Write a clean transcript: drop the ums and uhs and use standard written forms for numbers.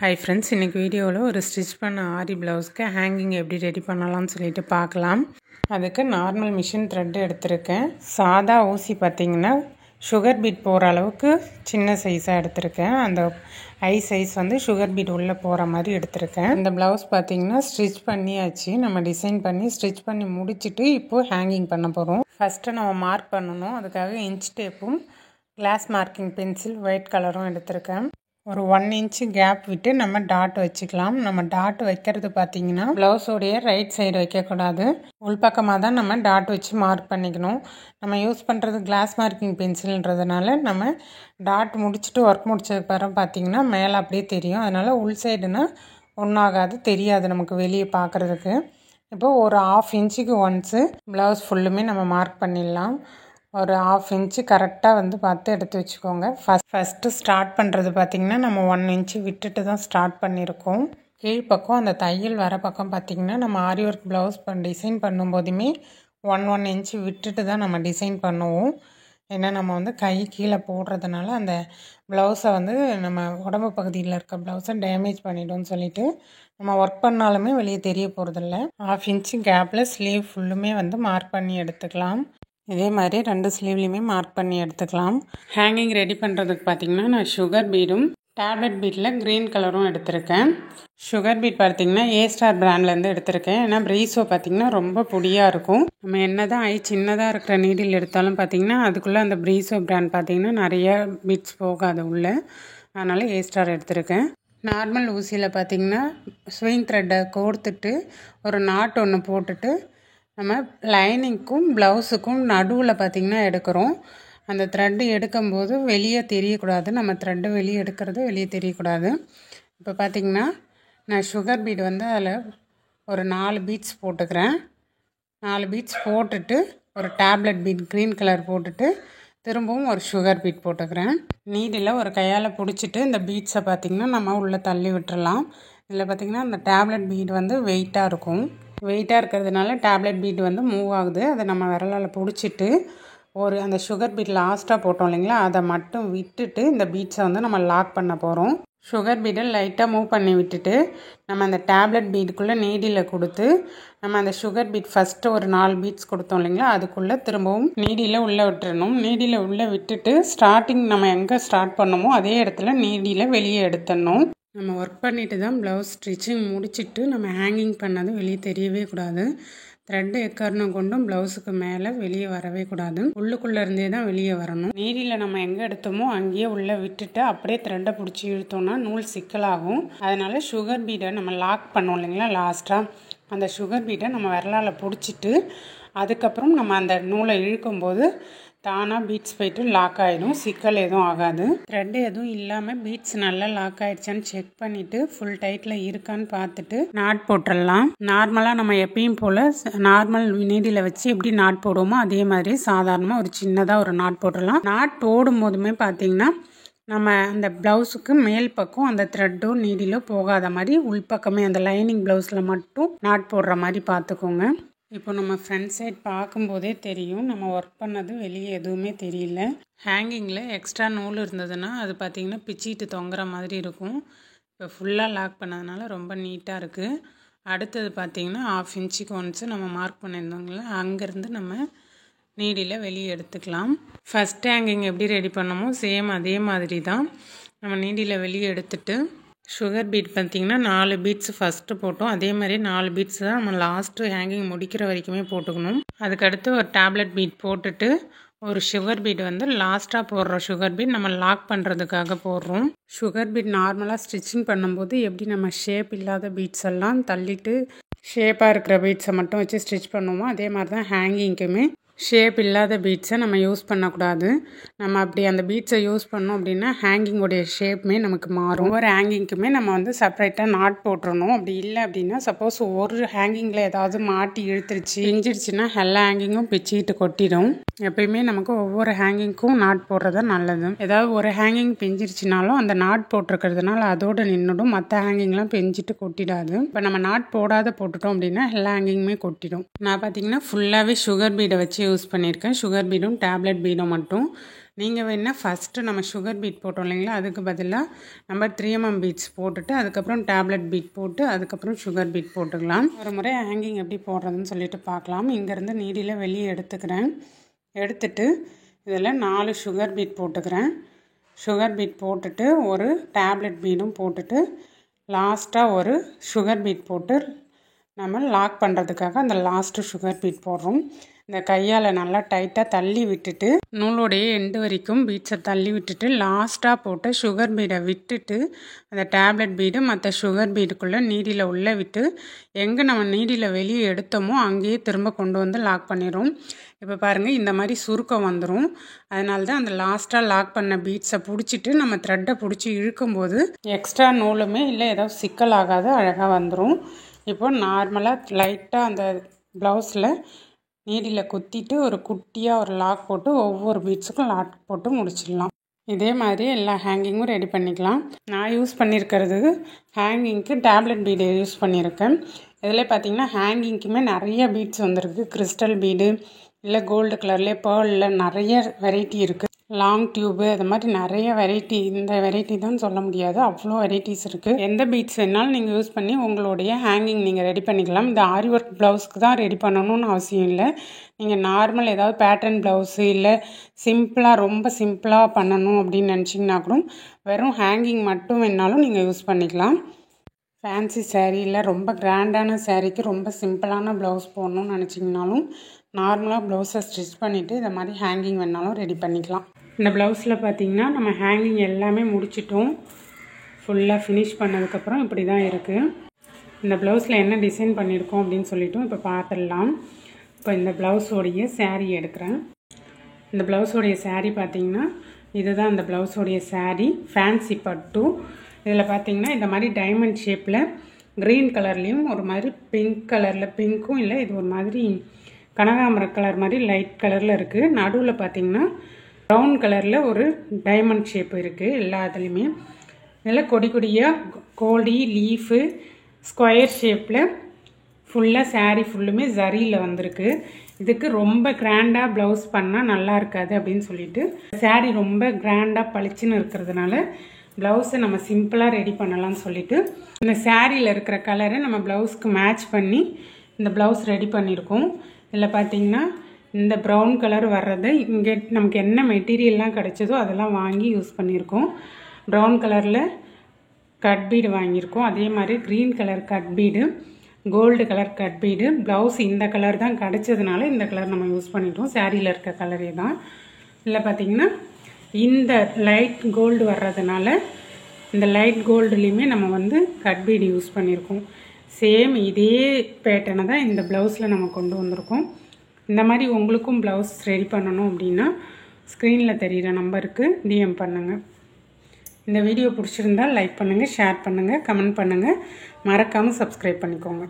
Hi friends, இன்றைக்கி வீடியோவில் ஒரு ஸ்டிச் பண்ண ஆரி ப்ளவுஸ்க்கு ஹேங்கிங் எப்படி ரெடி பண்ணலாம்னு சொல்லிட்டு பார்க்கலாம். அதுக்கு நார்மல் மிஷின் த்ரெட் எடுத்திருக்கேன். சாதா ஊசி பார்த்திங்கன்னா சுகர் பீட் போகிற அளவுக்கு சின்ன சைஸாக எடுத்திருக்கேன். அந்த ஐ சைஸ் வந்து சுகர் பீட் உள்ளே போகிற மாதிரி எடுத்திருக்கேன். இந்த ப்ளவுஸ் பார்த்திங்கன்னா ஸ்டிச் பண்ணியாச்சு. நம்ம டிசைன் பண்ணி ஸ்டிச் பண்ணி முடிச்சுட்டு இப்போது ஹேங்கிங் பண்ண போகிறோம். ஃபஸ்ட்டு நம்ம மார்க் பண்ணணும். அதுக்காக இன்ச் டேப்பும் கிளாஸ் மார்க்கிங் பென்சில் ஒயிட் கலரும் எடுத்திருக்கேன். ஒரு 1 இன்ச்சு கேப் விட்டு நம்ம டாட் வச்சுக்கலாம். நம்ம டாட் வைக்கிறது பார்த்திங்கன்னா ப்ளவுஸோடைய ரைட் சைடு வைக்கக்கூடாது, உள்பக்கமாக தான் நம்ம டாட் வச்சு மார்க் பண்ணிக்கணும். நம்ம யூஸ் பண்ணுறது கிளாஸ் மார்க்கிங் பென்சில்ன்றதுனால நம்ம டாட் முடிச்சுட்டு ஒர்க் முடிச்சதுக்கு பிறகு பார்த்திங்கன்னா மேலே அப்படியே தெரியும். அதனால் உள் சைடுனா ஒன்றாகாது, தெரியாது நமக்கு வெளியே பார்க்குறதுக்கு. இப்போது ஒரு 1/2 இன்ச்சுக்கு ஒன்ஸு ப்ளவுஸ் ஃபுல்லுமே நம்ம மார்க் பண்ணிடலாம். ஒரு 1/2 இன்ச்சு கரெக்டாக வந்து பார்த்து எடுத்து வச்சுக்கோங்க. ஃபஸ்ட்டு ஸ்டார்ட் பண்ணுறது பார்த்திங்கன்னா நம்ம 1 இன்ச்சு விட்டுட்டு தான் ஸ்டார்ட் பண்ணியிருக்கோம். கீழ்ப்பக்கம் அந்த தையல் வர பக்கம் பார்த்திங்கன்னா நம்ம ஆரி ஒர்க் ப்ளவுஸ் டிசைன் பண்ணும்போதுமே 1 இன்ச்சு விட்டுட்டு தான் நம்ம டிசைன் பண்ணுவோம். ஏன்னா நம்ம வந்து கை கீழே போடுறதுனால அந்த ப்ளவுஸை வந்து நம்ம உடம்பு பகுதியில் இருக்க ப்ளவுஸை டேமேஜ் பண்ணிவிடும்னு சொல்லிவிட்டு நம்ம ஒர்க் பண்ணாலுமே வெளியே தெரிய போகிறதில்ல. 1/2 இன்ச்சு கேப்பில் ஸ்லீவ் ஃபுல்லுமே வந்து மார்க் பண்ணி எடுத்துக்கலாம். இதே மாதிரி 2 ஸ்லீவ்லேயுமே மார்க் பண்ணி எடுத்துக்கலாம். ஹேங்கிங் ரெடி பண்ணுறதுக்கு பார்த்திங்கன்னா நான் சுகர் பீடும் டேப்லெட் பீட்டில் க்ரீன் கலரும் எடுத்திருக்கேன். சுகர் பீட் பார்த்திங்கன்னா A-ஸ்டார் பிராண்ட்லேருந்து எடுத்திருக்கேன். ஏன்னா ப்ரீஸோ பார்த்திங்கன்னா ரொம்ப பொடியாக இருக்கும். நம்ம என்ன தான் சின்னதாக இருக்கிற நீடில் எடுத்தாலும் பார்த்திங்கன்னா அதுக்குள்ளே அந்த ப்ரீஸோ பிராண்ட் பார்த்திங்கன்னா நிறைய பீட்ஸ் போகாது உள்ளே. அதனால் A-ஸ்டார் எடுத்திருக்கேன். நார்மல் ஊசியில் பார்த்திங்கன்னா ஸ்விங் த்ரெட்டை கோர்த்துட்டு ஒரு நாட் ஒன்று போட்டுட்டு நம்ம லைனிங்க்கும் ப்ளவுஸுக்கும் நடுவில் பார்த்திங்கன்னா எடுக்கிறோம். அந்த த்ரெட்டு எடுக்கும்போது வெளியே தெரியக்கூடாது. நம்ம த்ரெட்டு வெளியே எடுக்கிறது வெளியே தெரியக்கூடாது. இப்போ பார்த்திங்கன்னா நான் சுகர் பீட் வந்து அதில் ஒரு 4 பீட்ஸ் போட்டுக்கிறேன். 4 பீட்ஸ் போட்டுட்டு ஒரு டேப்லெட் பீட் க்ரீன் கலர் போட்டுட்டு திரும்பவும் ஒரு சுகர் பீட் போட்டுக்கிறேன். நீடில் ஒரு கையால் பிடிச்சிட்டு இந்த பீட்ஸை பார்த்திங்கன்னா நம்ம உள்ளே தள்ளி விட்டுறலாம். இதில் பார்த்திங்கன்னா அந்த டேப்லெட் பீட் வந்து வெயிட்டாக இருக்கும். வெயிட்டாக இருக்கிறதுனால டேப்லெட் பீட் வந்து மூவ் ஆகுது. அதை நம்ம விரலால் பிடிச்சிட்டு அந்த சுகர் பீட் லாஸ்ட்டாக போட்டோம் இல்லைங்களா, அதை மட்டும் விட்டுட்டு இந்த பீட்ஸை வந்து நம்ம லாக் பண்ண போகிறோம். சுகர் பீடை லைட்டாக மூவ் பண்ணி விட்டுட்டு நம்ம அந்த டேப்லெட் பீடுக்குள்ளே நீடியில் கொடுத்து நம்ம அந்த சுகர் பீட் ஃபஸ்ட்டு ஒரு 4 பீட்ஸ் கொடுத்தோம் இல்லைங்களா, அதுக்குள்ளே திரும்பவும் நீடியில் உள்ளே விட்டுறணும். நீடியில் உள்ளே விட்டுட்டு ஸ்டார்டிங் நம்ம எங்கே ஸ்டார்ட் பண்ணோமோ அதே இடத்துல நீடியில் வெளியே எடுத்துடணும். நம்ம ஒர்க் பண்ணிட்டு தான் ப்ளவுஸ் ஸ்டிச்சிங் முடிச்சுட்டு நம்ம ஹேங்கிங் பண்ணது வெளியே தெரியவே கூடாது. த்ரெட்டு எக்காரணம் கொண்டும் ப்ளவுஸுக்கு மேலே வெளியே வரவே கூடாது. உள்ளுக்குள்ளே இருந்தே தான் வெளியே வரணும். நீடியில் நம்ம எங்கே எடுத்தோமோ அங்கேயே உள்ளே விட்டுட்டு அப்படியே த்ரெட்டை பிடிச்சி இழுத்தோம்னா நூல் சிக்கலாகும். அதனால் சுகர் பீடை நம்ம லாக் பண்ணோம் இல்லைங்களா லாஸ்ட்டாக, அந்த சுகர் பீடை நம்ம விரலால் பிடிச்சிட்டு அதுக்கப்புறம் நம்ம அந்த நூலை இழுக்கும்போது தானாக பீட்ஸ் போய்ட்டு லாக் ஆகிடும். சிக்கல் எதுவும் ஆகாது. த்ரெட்டு எதுவும் இல்லாமல் பீட்ஸ் நல்லா லாக் ஆகிடுச்சான்னு செக் பண்ணிவிட்டு ஃபுல் டைட்டில் இருக்கான்னு பார்த்துட்டு நாட் போட்டுடலாம். நார்மலாக நம்ம எப்பயும் போல் நார்மல் நீடியில் வச்சு எப்படி நாட் போடுவோமோ அதே மாதிரி சாதாரணமாக ஒரு சின்னதாக ஒரு நாட் போட்டுடலாம். நாட் போடும் போதுமே பார்த்திங்கன்னா நம்ம அந்த ப்ளவுஸுக்கு மேல் பக்கம் அந்த த்ரெட்டோ நீடிலோ போகாத மாதிரி உள்பக்கமே அந்த லைனிங் ப்ளவுஸில் மட்டும் நாட் போடுற மாதிரி பார்த்துக்கோங்க. இப்போ நம்ம ஃப்ரண்ட் சைட் பார்க்கும்போதே தெரியும் நம்ம ஒர்க் பண்ணது வெளியே எதுவுமே தெரியல. ஹேங்கிங்கில் எக்ஸ்ட்ரா நூல் இருந்ததுன்னா அது பார்த்திங்கன்னா பிச்சிட்டு தொங்குற மாதிரி இருக்கும். இப்போ ஃபுல்லாக லாக் பண்ணதுனால ரொம்ப நீட்டாக இருக்குது. அடுத்தது பார்த்திங்கன்னா 1/2 இன்ச்சுக்கு ஒன்ஸு நம்ம மார்க் பண்ணியிருந்தோங்கள அங்கேருந்து நம்ம நீடியில் வெளியே எடுத்துக்கலாம். ஃபஸ்ட் ஹேங்கிங் எப்படி ரெடி பண்ணமோ சேம் அதே மாதிரி தான் நம்ம நீடியில் வெளியே எடுத்துட்டு சுகர் பீட் பார்த்திங்கன்னா 4 பீட்ஸ் ஃபஸ்ட்டு போட்டோம். அதே மாதிரி 4 பீட்ஸ் தான் நம்ம லாஸ்ட்டு ஹேங்கிங் முடிக்கிற வரைக்குமே போட்டுக்கணும். அதுக்கடுத்து ஒரு டேப்லெட் பீட் போட்டுட்டு ஒரு சுகர் பீட் வந்து லாஸ்ட்டாக போடுற சுகர் பீட் நம்ம லாக் பண்ணுறதுக்காக போடுறோம். சுகர் பீட் நார்மலாக ஸ்டிச்சிங் பண்ணும்போது எப்படி நம்ம ஷேப் இல்லாத பீட்ஸ் எல்லாம் தள்ளிட்டு ஷேப்பாக இருக்கிற பீட்ஸை மட்டும் வச்சு ஸ்டிச் பண்ணுவோமோ அதே மாதிரி தான் ஹேங்கிங்க்குமே ஷேப் இல்லாத பீட்ஸை நம்ம யூஸ் பண்ணக்கூடாது. நம்ம அப்படி அந்த பீட்ஸை யூஸ் பண்ணோம் அப்படின்னா ஹேங்கிங்கோடைய ஷேப்புமே நமக்கு மாறும். ஒவ்வொரு ஹேங்கிங்க்குமே நம்ம வந்து செப்பரேட்டாக நாட் போட்டுறணும். அப்படி இல்லை அப்படின்னா சப்போஸ் ஒரு ஹேங்கிங்கில் ஏதாவது மாட்டி இழுத்துருச்சு பிஞ்சிடுச்சுன்னா எல்லா ஹேங்கிங்கும் பிச்சுக்கிட்டு கொட்டிடும். எப்பயுமே நமக்கு ஒவ்வொரு ஹேங்கிங்க்கும் நாட் போடுறது நல்லது. ஏதாவது ஒரு ஹேங்கிங் பிஞ்சிருச்சுனாலும் அந்த நாட் போட்டிருக்கிறதுனால அதோடு நின்றுடும். மற்ற ஹேங்கிங்லாம் பிஞ்சிட்டு கொட்டிடாது. இப்போ நம்ம நாட் போடாத போட்டுட்டோம் அப்படின்னா எல்லா ஹேங்கிங்குமே கொட்டிடும். நான் பார்த்திங்கன்னா ஃபுல்லாகவே சுகர் பீடை வச்சு யூஸ் பண்ணியிருக்கேன். சுகர் பீடும் டேப்லெட் பீடும் மட்டும் நீங்கள் வேணால் ஃபஸ்ட்டு நம்ம சுகர் பீட் போட்டோம் இல்லைங்களா, அதுக்கு பதிலாக நம்ம 3mm பீட்ஸ் போட்டுட்டு அதுக்கப்புறம் டேப்லெட் பீட் போட்டு அதுக்கப்புறம் சுகர் பீட் போட்டுக்கலாம். ஒரு முறை ஹேங்கிங் எப்படி போடுறதுன்னு சொல்லிட்டு பார்க்கலாம். இங்கேருந்து நீடியில் வெளியே எடுத்துக்கிறேன். எடுத்துட்டு இதில் 4 சுகர் பீட் போட்டுக்கிறேன். சுகர் பீட் போட்டுட்டு ஒரு டேப்லெட் பீடும் போட்டுட்டு லாஸ்ட்டாக ஒரு சுகர் பீட் போட்டு நம்ம லாக் பண்ணுறதுக்காக அந்த லாஸ்ட்டு சுகர் பீட் போடுறோம். இந்த கையால் நல்லா டைட்டாக தள்ளி விட்டுட்டு நூலோடைய எண்டு வரைக்கும் பீட்ஸை தள்ளி விட்டுட்டு லாஸ்ட்டாக போட்டு சுகர் பீடை விட்டுட்டு அந்த டேப்லெட் பீடு மற்ற சுகர் பீடுக்குள்ளே நீடியில் உள்ளே விட்டு எங்கே நம்ம நீடியில் வெளியே எடுத்தோமோ அங்கேயே திரும்ப கொண்டு வந்து லாக் பண்ணிடும். இப்போ பாருங்கள், இந்த மாதிரி சுருக்கம் வந்துடும். அதனால தான் அந்த லாஸ்ட்டாக லாக் பண்ண பீட்ஸை பிடிச்சிட்டு நம்ம த்ரெட்டை பிடிச்சி இழுக்கும்போது எக்ஸ்ட்ரா நூலுமே இல்லை ஏதோ சிக்கல் ஆகாது, அழகாக வந்துடும். இப்போ நார்மலாக லைட்டாக அந்த ப்ளவுஸில் நீடியில் குத்திட்டு ஒரு குட்டியாக ஒரு லாக் போட்டு ஒவ்வொரு பீட்ஸுக்கும் லாக் போட்டு முடிச்சிடலாம். இதே மாதிரி எல்லா ஹேங்கிங்கும் ரெடி பண்ணிக்கலாம். நான் யூஸ் பண்ணியிருக்கிறது ஹேங்கிங்க்கு டேப்லெட் பீடு யூஸ் பண்ணியிருக்கேன். இதில் பார்த்திங்கன்னா ஹேங்கிங்க்குமே நிறைய பீட்ஸ் வந்துருக்கு. கிறிஸ்டல் பீடு இல்லை கோல்டு கலர்லேயே பேர்லில் நிறைய வெரைட்டி இருக்குது. லாங் டியூபு அது மாதிரி நிறைய வெரைட்டி, இந்த வெரைட்டி தான் சொல்ல முடியாது, அவ்வளோ வெரைட்டிஸ் இருக்குது. எந்த பீட்ஸ் வேணாலும் நீங்கள் யூஸ் பண்ணி உங்களுடைய ஹேங்கிங் நீங்கள் ரெடி பண்ணிக்கலாம். இந்த ஆரி ஒர்க் ப்ளவுஸ்க்கு தான் ரெடி பண்ணணும்னு அவசியம் இல்லை. நீங்கள் நார்மல் ஏதாவது பேட்டர்ன் ப்ளவுஸு இல்லை சிம்பிளாக ரொம்ப சிம்பிளாக பண்ணணும் அப்படின்னு நினச்சிங்கன்னா கூட வெறும் ஹேங்கிங் மட்டும் வேணாலும் நீங்கள் யூஸ் பண்ணிக்கலாம். ஃபேன்சி சேரீ இல்லை ரொம்ப கிராண்டான சேரீக்கு ரொம்ப சிம்பிளான ப்ளவுஸ் போடணும்னு நினச்சிங்கனாலும் நார்மலாக ப்ளவுஸை ஸ்டிச் பண்ணிவிட்டு இந்த மாதிரி ஹேங்கிங் வேணாலும் ரெடி பண்ணிக்கலாம். இந்த ப்ளவுஸில் பார்த்திங்கன்னா நம்ம ஹேங்கிங் எல்லாமே முடிச்சிட்டோம். ஃபுல்லாக ஃபினிஷ் பண்ணதுக்கப்புறம் இப்படி தான் இருக்குது. இந்த ப்ளவுஸில் என்ன டிசைன் பண்ணியிருக்கோம் அப்படின்னு சொல்லிவிட்டு இப்போ பார்த்துடலாம். இப்போ இந்த ப்ளவுஸோடைய சேரீ எடுக்கிறேன். இந்த ப்ளவுஸோடைய சேரீ பார்த்திங்கன்னா இதுதான் இந்த ப்ளவுஸோடைய சேரீ, ஃபேன்சி பட்டு. இதில் பார்த்திங்கன்னா இந்த மாதிரி டைமண்ட் ஷேப்பில் க்ரீன் கலர்லேயும் ஒரு மாதிரி பிங்க் கலரில், பிங்க்கும் இல்லை இது ஒரு மாதிரி கனகாம்பர கலர் மாதிரி லைட் கலரில் இருக்குது. நடுவில் பார்த்திங்கன்னா ப்ரௌன் கலரில் ஒரு டைமண்ட் ஷேப் இருக்குது. எல்லா இதுலேயுமே இதில் கொடி கொடியாக கோடி லீஃபு ஸ்கொயர் ஷேப்பில் ஃபுல்லாக சேரீ ஃபுல்லுமே ஜரியில் வந்திருக்கு. இதுக்கு ரொம்ப கிராண்டாக ப்ளவுஸ் பண்ணால் நல்லா இருக்காது அப்படின்னு சொல்லிட்டு சேரீ ரொம்ப கிராண்டாக பளிச்சுன்னு இருக்கிறதுனால ப்ளவுஸை நம்ம சிம்பிளாக ரெடி பண்ணலாம்னு சொல்லிட்டு இந்த சேரீயில் இருக்கிற கலரை நம்ம ப்ளவுஸ்க்கு மேட்ச் பண்ணி இந்த ப்ளவுஸ் ரெடி பண்ணியிருக்கோம். இதில் பார்த்திங்கன்னா இந்த ப்ரௌன் கலர் வர்றதை இங்கே நமக்கு என்ன மெட்டீரியல்லாம் கிடைச்சதோ அதெல்லாம் வாங்கி யூஸ் பண்ணியிருக்கோம். ப்ரௌன் கலரில் கட் பீடு வாங்கியிருக்கோம். அதே மாதிரி green colour cut bead, gold colour cut bead. Blouse இந்த கலர் தான் கிடைச்சதுனால இந்த கலர் நம்ம யூஸ் பண்ணிட்டோம். சேரீயில் இருக்க கலரே தான். இதில் பார்த்திங்கன்னா இந்த லைட் கோல்டு வர்றதுனால இந்த லைட் கோல்டுலேயுமே நம்ம கட் பீடு யூஸ் பண்ணியிருக்கோம். சேம் இதே பேட்டர்னை தான் இந்த ப்ளவுஸில் நம்ம கொண்டு வந்திருக்கோம். இந்த மாதிரி உங்களுக்கும் ப்ளவுஸ் ரெடி பண்ணணும் அப்படின்னா ஸ்க்ரீனில் தெரிகிற நம்பருக்கு டிஎம் பண்ணுங்கள். இந்த வீடியோ பிடிச்சிருந்தால் லைக் பண்ணுங்கள், ஷேர் பண்ணுங்கள், கமெண்ட் பண்ணுங்கள். மறக்காமல் சப்ஸ்கிரைப் பண்ணிக்கோங்க.